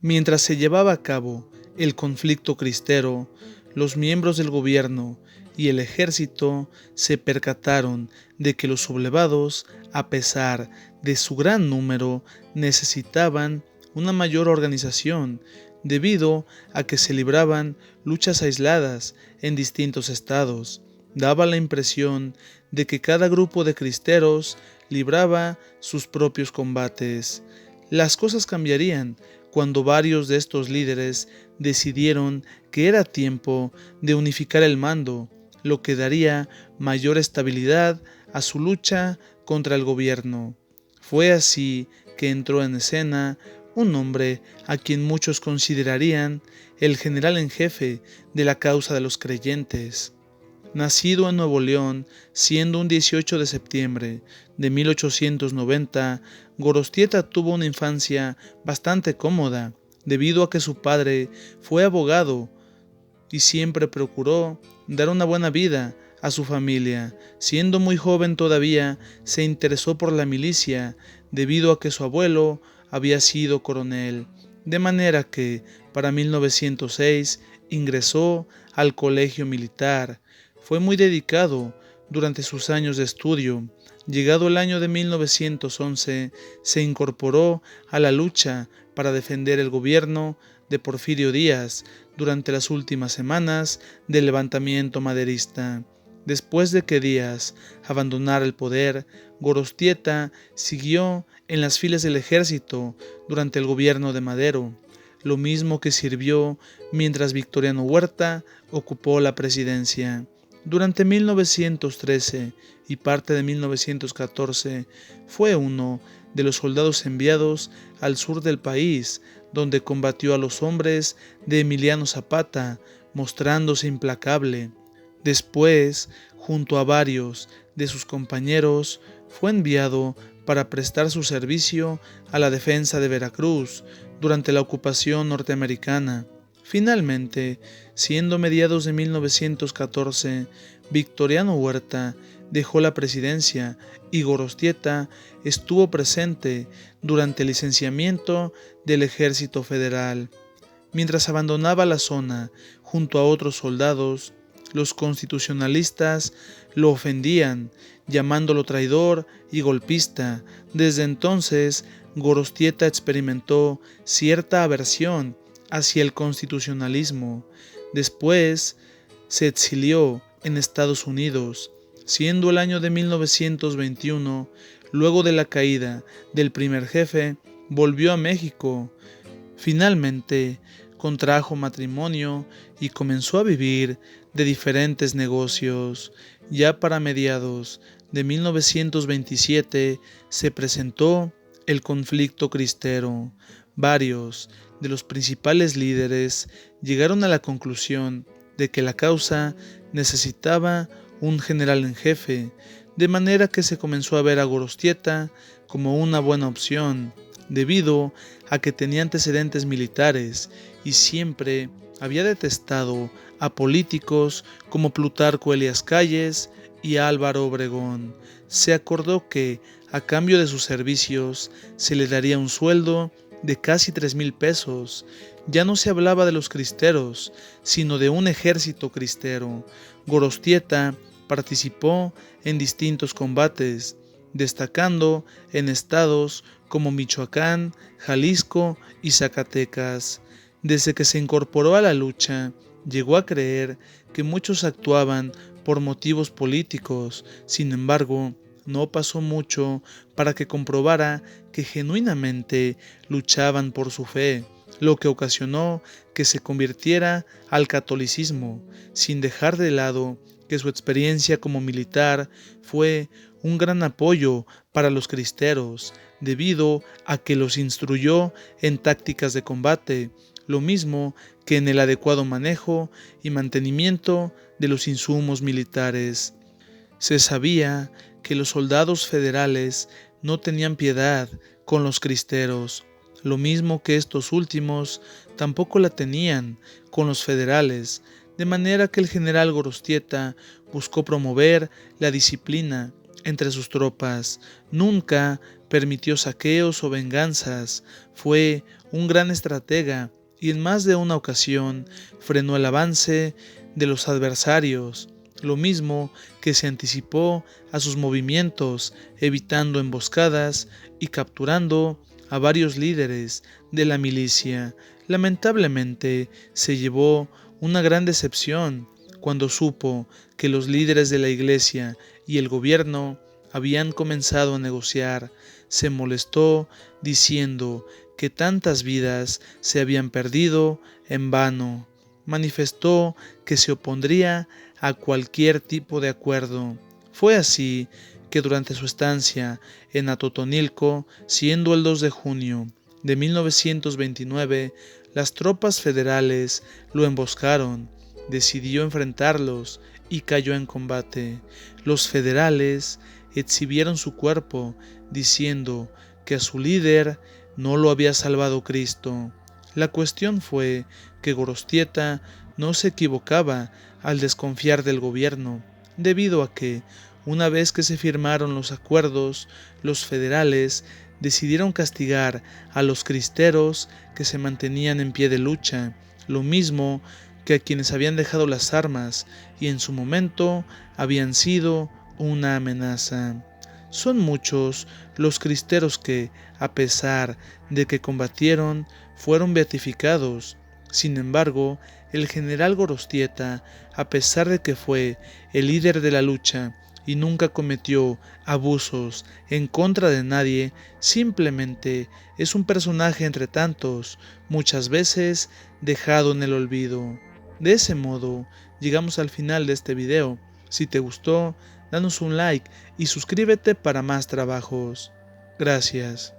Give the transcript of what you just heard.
Mientras se llevaba a cabo el conflicto cristero, los miembros del gobierno y el ejército se percataron de que los sublevados, a pesar de su gran número, necesitaban una mayor organización, debido a que se libraban luchas aisladas en distintos estados. Daba la impresión de que cada grupo de cristeros libraba sus propios combates. Las cosas cambiarían cuando varios de estos líderes decidieron que era tiempo de unificar el mando, lo que daría mayor estabilidad a su lucha contra el gobierno. Fue así que entró en escena un hombre a quien muchos considerarían el general en jefe de la causa de los creyentes. Nacido en Nuevo León, siendo un 18 de septiembre de 1890, Gorostieta tuvo una infancia bastante cómoda, debido a que su padre fue abogado y siempre procuró dar una buena vida a su familia. Siendo muy joven todavía, se interesó por la milicia, debido a que su abuelo había sido coronel, de manera que para 1906 ingresó al colegio militar. Fue muy dedicado durante sus años de estudio. Llegado el año de 1911, se incorporó a la lucha para defender el gobierno de Porfirio Díaz durante las últimas semanas del levantamiento maderista. Después de que Díaz abandonara el poder, Gorostieta siguió en las filas del ejército durante el gobierno de Madero, lo mismo que sirvió mientras Victoriano Huerta ocupó la presidencia. Durante 1913 y parte de 1914 fue uno de los soldados enviados al sur del país, donde combatió a los hombres de Emiliano Zapata, mostrándose implacable. Después, junto a varios de sus compañeros, fue enviado para prestar su servicio a la defensa de Veracruz durante la ocupación norteamericana. Finalmente, siendo mediados de 1914, Victoriano Huerta dejó la presidencia y Gorostieta estuvo presente durante el licenciamiento del Ejército Federal. Mientras abandonaba la zona junto a otros soldados, los constitucionalistas lo ofendían, llamándolo traidor y golpista. Desde entonces, Gorostieta experimentó cierta aversión hacia el constitucionalismo. Después, se exilió en Estados Unidos, siendo el año de 1921, luego de la caída del primer jefe, volvió a México. Finalmente, contrajo matrimonio y comenzó a vivir de diferentes negocios. Ya para mediados de 1927 se presentó el conflicto cristero. Varios de los principales líderes llegaron a la conclusión de que la causa necesitaba un general en jefe, de manera que se comenzó a ver a Gorostieta como una buena opción, debido a que tenía antecedentes militares y siempre había detestado a políticos como Plutarco Elías Calles y Álvaro Obregón. Se acordó que, a cambio de sus servicios, se le daría un sueldo de casi 3,000 pesos. Ya no se hablaba de los cristeros, sino de un ejército cristero. Gorostieta participó en distintos combates, destacando en estados como Michoacán, Jalisco y Zacatecas. Desde que se incorporó a la lucha, llegó a creer que muchos actuaban por motivos políticos. Sin embargo, no pasó mucho para que comprobara que genuinamente luchaban por su fe, lo que ocasionó que se convirtiera al catolicismo, sin dejar de lado que su experiencia como militar fue un gran apoyo para los cristeros, debido a que los instruyó en tácticas de combate, lo mismo que en el adecuado manejo y mantenimiento de los insumos militares. Se sabía que los soldados federales no tenían piedad con los cristeros, lo mismo que estos últimos tampoco la tenían con los federales, de manera que el general Gorostieta buscó promover la disciplina entre sus tropas. Nunca permitió saqueos o venganzas. Fue un gran estratega y en más de una ocasión frenó el avance de los adversarios, lo mismo que se anticipó a sus movimientos, evitando emboscadas y capturando a varios líderes de la milicia. Lamentablemente se llevó una gran decepción cuando supo que los líderes de la iglesia y el gobierno habían comenzado a negociar. Se molestó diciendo que tantas vidas se habían perdido en vano. Manifestó que se opondría a cualquier tipo de acuerdo. Fue así que durante su estancia en Atotonilco, siendo el 2 de junio de 1929, las tropas federales lo emboscaron. Decidió enfrentarlos y cayó en combate. Los federales exhibieron su cuerpo, diciendo que a su líder no lo había salvado Cristo. La cuestión fue que Gorostieta no se equivocaba al desconfiar del gobierno, debido a que, una vez que se firmaron los acuerdos, los federales decidieron castigar a los cristeros que se mantenían en pie de lucha, lo mismo que a quienes habían dejado las armas y en su momento habían sido una amenaza. Son muchos los cristeros que, a pesar de que combatieron, fueron beatificados. Sin embargo, el general Gorostieta, a pesar de que fue el líder de la lucha y nunca cometió abusos en contra de nadie, simplemente es un personaje entre tantos, muchas veces dejado en el olvido. De ese modo, llegamos al final de este video. Si te gustó, danos un like y suscríbete para más trabajos. Gracias.